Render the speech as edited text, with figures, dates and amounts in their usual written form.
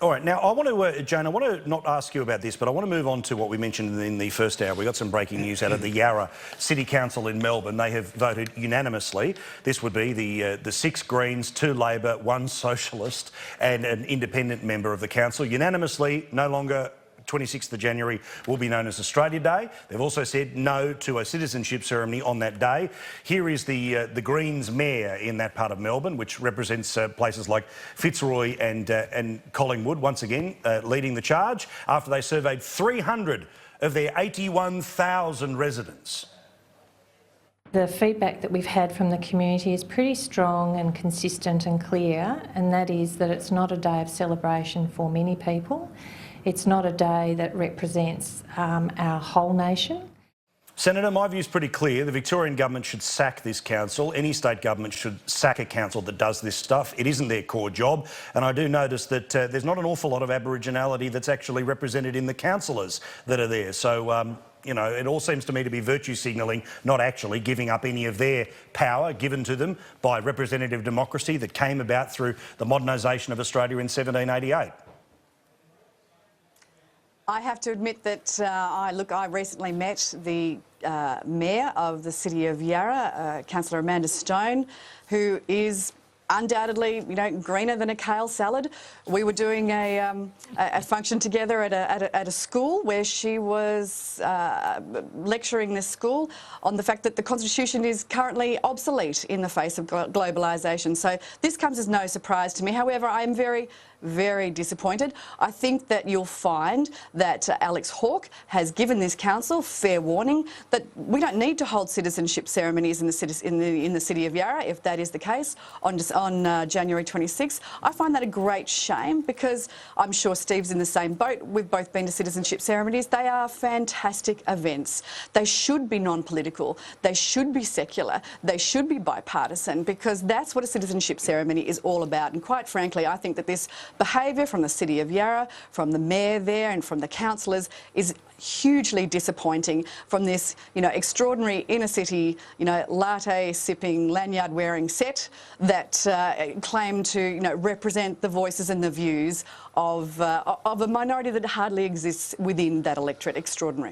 All right, now I want to, Joan, I want to not ask you about this, but I want to move on to what we mentioned in the first hour. We got some breaking news out of the Yarra City Council in Melbourne. They have voted unanimously. This would be the 6 Greens, 2 Labor, 1 Socialist and an independent member of the council. Unanimously, no longer 26th of January will be known as Australia Day. They've also said no to a citizenship ceremony on that day. Here is the Greens mayor in that part of Melbourne, which represents places like Fitzroy and Collingwood, once again leading the charge after they surveyed 300 of their 81,000 residents. The feedback that we've had from the community is pretty strong and consistent and clear, and that is that it's not a day of celebration for many people. It's not a day that represents our whole nation. Senator, my view is pretty clear. The Victorian government should sack this council. Any state government should sack a council that does this stuff. It isn't their core job. And I do notice that there's not an awful lot of Aboriginality that's actually represented in the councillors that are there. So, you know, it all seems to me to be virtue signalling, not actually giving up any of their power given to them by representative democracy that came about through the modernisation of Australia in 1788. I have to admit that I recently met the Mayor of the City of Yarra, Councillor Amanda Stone, who is undoubtedly, you know, greener than a kale salad. We were doing a function together at a school where she was lecturing this school on the fact that the Constitution is currently obsolete in the face of globalisation. So this comes as no surprise to me. However, I am very, very disappointed. I think that you'll find that Alex Hawke has given this council fair warning that we don't need to hold citizenship ceremonies in the city of Yarra, if that is the case, on January 26th. I find that a great shame because I'm sure Steve's in the same boat. We've both been to citizenship ceremonies. They are fantastic events. They should be non-political. They should be secular. They should be bipartisan because that's what a citizenship ceremony is all about. And quite frankly, I think that this behaviour from the City of Yarra, from the Mayor there and from the councillors is hugely disappointing from this, you know, extraordinary inner city, you know, latte sipping, lanyard wearing set that claim to, you know, represent the voices and the views of a minority that hardly exists within that electorate. Extraordinary.